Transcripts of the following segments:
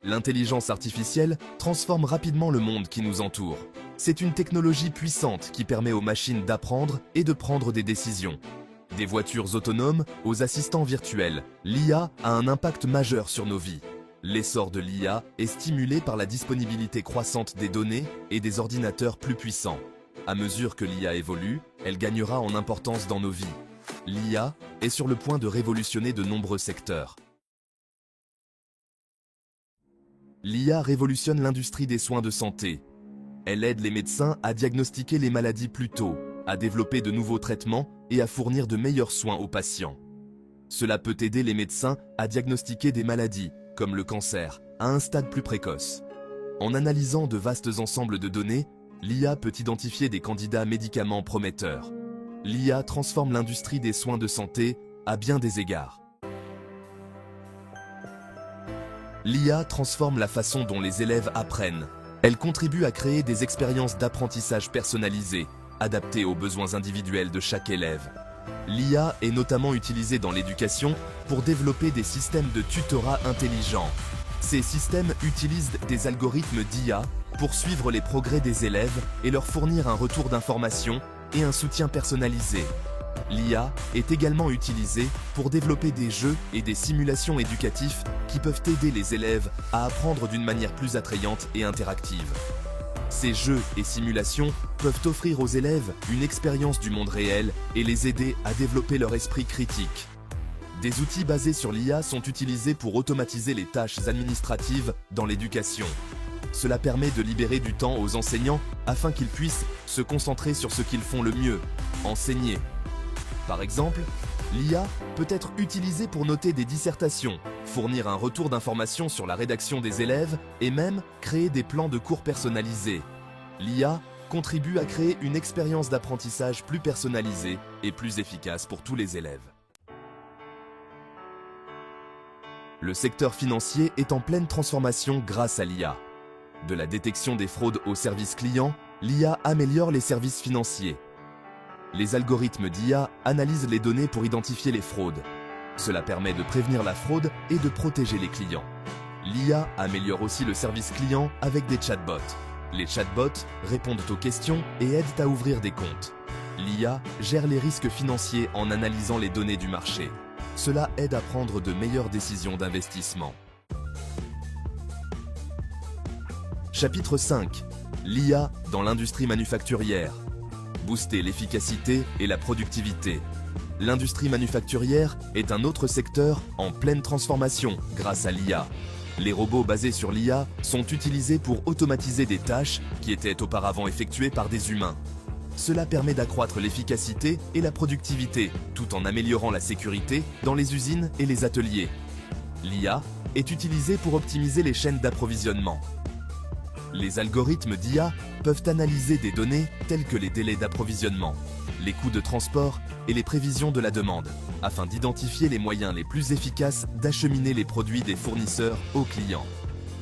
L'intelligence artificielle transforme rapidement le monde qui nous entoure. C'est une technologie puissante qui permet aux machines d'apprendre et de prendre des décisions. Des voitures autonomes aux assistants virtuels, l'IA a un impact majeur sur nos vies. L'essor de l'IA est stimulé par la disponibilité croissante des données et des ordinateurs plus puissants. À mesure que l'IA évolue, elle gagnera en importance dans nos vies. L'IA est sur le point de révolutionner de nombreux secteurs. L'IA révolutionne l'industrie des soins de santé. Elle aide les médecins à diagnostiquer les maladies plus tôt, à développer de nouveaux traitements et à fournir de meilleurs soins aux patients. Cela peut aider les médecins à diagnostiquer des maladies, comme le cancer, à un stade plus précoce. En analysant de vastes ensembles de données, l'IA peut identifier des candidats médicaments prometteurs. L'IA transforme l'industrie des soins de santé à bien des égards. L'IA transforme la façon dont les élèves apprennent. Elle contribue à créer des expériences d'apprentissage personnalisées, adaptées aux besoins individuels de chaque élève. L'IA est notamment utilisée dans l'éducation pour développer des systèmes de tutorat intelligents. Ces systèmes utilisent des algorithmes d'IA pour suivre les progrès des élèves et leur fournir un retour d'information et un soutien personnalisé. L'IA est également utilisée pour développer des jeux et des simulations éducatifs qui peuvent aider les élèves à apprendre d'une manière plus attrayante et interactive. Ces jeux et simulations peuvent offrir aux élèves une expérience du monde réel et les aider à développer leur esprit critique. Des outils basés sur l'IA sont utilisés pour automatiser les tâches administratives dans l'éducation. Cela permet de libérer du temps aux enseignants afin qu'ils puissent se concentrer sur ce qu'ils font le mieux, enseigner. Par exemple, l'IA peut être utilisée pour noter des dissertations, fournir un retour d'information sur la rédaction des élèves et même créer des plans de cours personnalisés. L'IA contribue à créer une expérience d'apprentissage plus personnalisée et plus efficace pour tous les élèves. Le secteur financier est en pleine transformation grâce à l'IA. De la détection des fraudes aux services clients, l'IA améliore les services financiers. Les algorithmes d'IA analysent les données pour identifier les fraudes. Cela permet de prévenir la fraude et de protéger les clients. L'IA améliore aussi le service client avec des chatbots. Les chatbots répondent aux questions et aident à ouvrir des comptes. L'IA gère les risques financiers en analysant les données du marché. Cela aide à prendre de meilleures décisions d'investissement. Chapitre 5. L'IA dans l'industrie manufacturière. Booster l'efficacité et la productivité. L'industrie manufacturière est un autre secteur en pleine transformation grâce à l'IA. Les robots basés sur l'IA sont utilisés pour automatiser des tâches qui étaient auparavant effectuées par des humains. Cela permet d'accroître l'efficacité et la productivité, tout en améliorant la sécurité dans les usines et les ateliers. L'IA est utilisée pour optimiser les chaînes d'approvisionnement. Les algorithmes d'IA peuvent analyser des données telles que les délais d'approvisionnement, les coûts de transport et les prévisions de la demande, afin d'identifier les moyens les plus efficaces d'acheminer les produits des fournisseurs aux clients.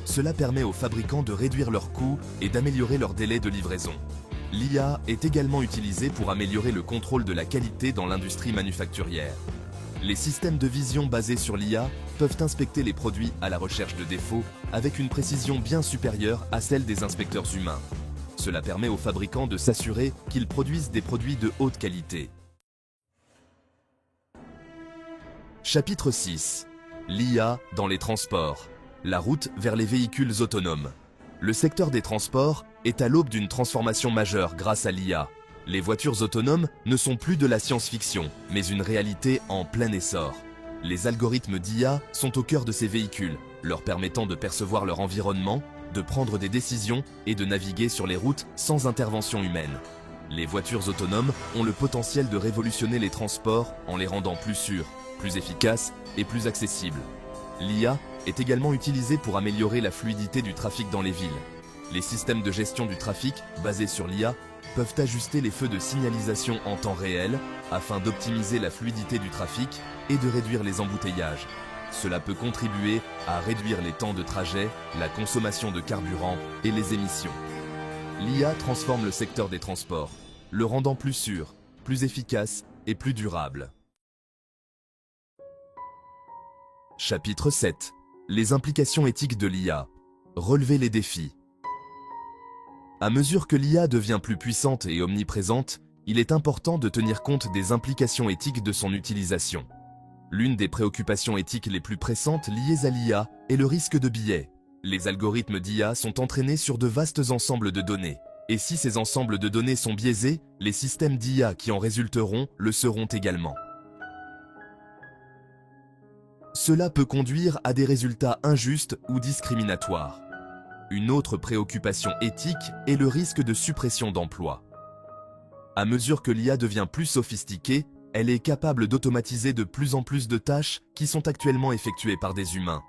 Cela permet aux fabricants de réduire leurs coûts et d'améliorer leurs délais de livraison. L'IA est également utilisée pour améliorer le contrôle de la qualité dans l'industrie manufacturière. Les systèmes de vision basés sur l'IA peuvent inspecter les produits à la recherche de défauts avec une précision bien supérieure à celle des inspecteurs humains. Cela permet aux fabricants de s'assurer qu'ils produisent des produits de haute qualité. Chapitre 6. L'IA dans les transports. La route vers les véhicules autonomes. Le secteur des transports est à l'aube d'une transformation majeure grâce à l'IA. Les voitures autonomes ne sont plus de la science-fiction, mais une réalité en plein essor. Les algorithmes d'IA sont au cœur de ces véhicules, leur permettant de percevoir leur environnement, de prendre des décisions et de naviguer sur les routes sans intervention humaine. Les voitures autonomes ont le potentiel de révolutionner les transports en les rendant plus sûrs, plus efficaces et plus accessibles. L'IA est également utilisée pour améliorer la fluidité du trafic dans les villes. Les systèmes de gestion du trafic, basés sur l'IA, peuvent ajuster les feux de signalisation en temps réel afin d'optimiser la fluidité du trafic et de réduire les embouteillages. Cela peut contribuer à réduire les temps de trajet, la consommation de carburant et les émissions. L'IA transforme le secteur des transports, le rendant plus sûr, plus efficace et plus durable. Chapitre 7. Les implications éthiques de l'IA. Relever les défis. À mesure que l'IA devient plus puissante et omniprésente, il est important de tenir compte des implications éthiques de son utilisation. L'une des préoccupations éthiques les plus pressantes liées à l'IA est le risque de biais. Les algorithmes d'IA sont entraînés sur de vastes ensembles de données. Et si ces ensembles de données sont biaisés, les systèmes d'IA qui en résulteront le seront également. Cela peut conduire à des résultats injustes ou discriminatoires. Une autre préoccupation éthique est le risque de suppression d'emplois. À mesure que l'IA devient plus sophistiquée, elle est capable d'automatiser de plus en plus de tâches qui sont actuellement effectuées par des humains.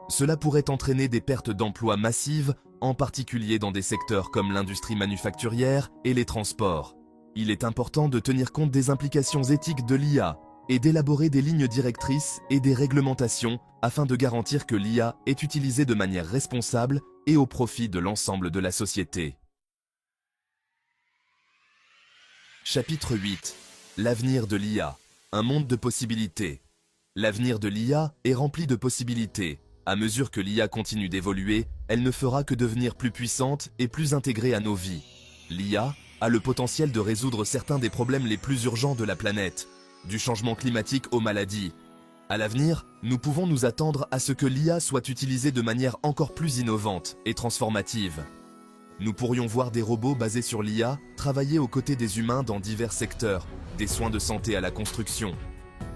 Cela pourrait entraîner des pertes d'emplois massives, en particulier dans des secteurs comme l'industrie manufacturière et les transports. Il est important de tenir compte des implications éthiques de l'IA et d'élaborer des lignes directrices et des réglementations afin de garantir que l'IA est utilisée de manière responsable et au profit de l'ensemble de la société. Chapitre 8. L'avenir de l'IA. Un monde de possibilités. L'avenir de l'IA est rempli de possibilités. À mesure que l'IA continue d'évoluer, elle ne fera que devenir plus puissante et plus intégrée à nos vies. L'IA a le potentiel de résoudre certains des problèmes les plus urgents de la planète, du changement climatique aux maladies. À l'avenir, nous pouvons nous attendre à ce que l'IA soit utilisée de manière encore plus innovante et transformative. Nous pourrions voir des robots basés sur l'IA travailler aux côtés des humains dans divers secteurs, des soins de santé à la construction.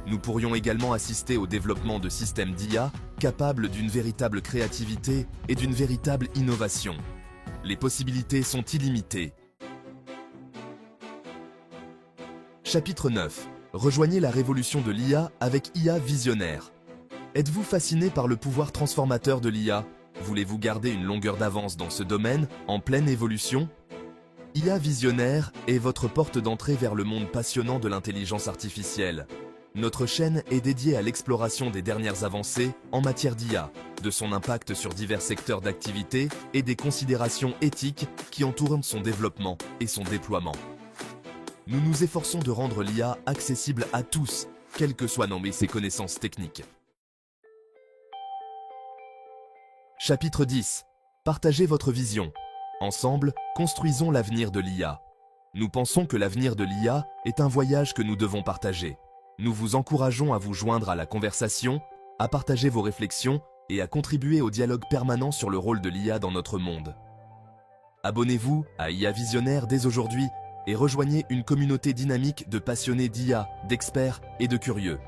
Nous pourrions également assister au développement de systèmes d'IA capables d'une véritable créativité et d'une véritable innovation. Les possibilités sont illimitées. Chapitre 9. Rejoignez la révolution de l'IA avec IA Visionnaire. Êtes-vous fasciné par le pouvoir transformateur de l'IA? Voulez-vous garder une longueur d'avance dans ce domaine, en pleine évolution? IA Visionnaire est votre porte d'entrée vers le monde passionnant de l'intelligence artificielle. Notre chaîne est dédiée à l'exploration des dernières avancées en matière d'IA, de son impact sur divers secteurs d'activité et des considérations éthiques qui entourent son développement et son déploiement. Nous nous efforçons de rendre l'IA accessible à tous, quelles que soient ses connaissances techniques. Chapitre 10. Partagez votre vision. Ensemble, construisons l'avenir de l'IA. Nous pensons que l'avenir de l'IA est un voyage que nous devons partager. Nous vous encourageons à vous joindre à la conversation, à partager vos réflexions et à contribuer au dialogue permanent sur le rôle de l'IA dans notre monde. Abonnez-vous à IA Visionnaire dès aujourd'hui et rejoignez une communauté dynamique de passionnés d'IA, d'experts et de curieux.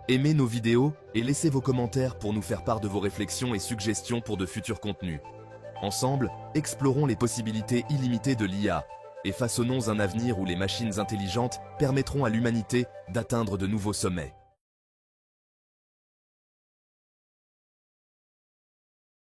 Aimez nos vidéos et laissez vos commentaires pour nous faire part de vos réflexions et suggestions pour de futurs contenus. Ensemble, explorons les possibilités illimitées de l'IA et façonnons un avenir où les machines intelligentes permettront à l'humanité d'atteindre de nouveaux sommets.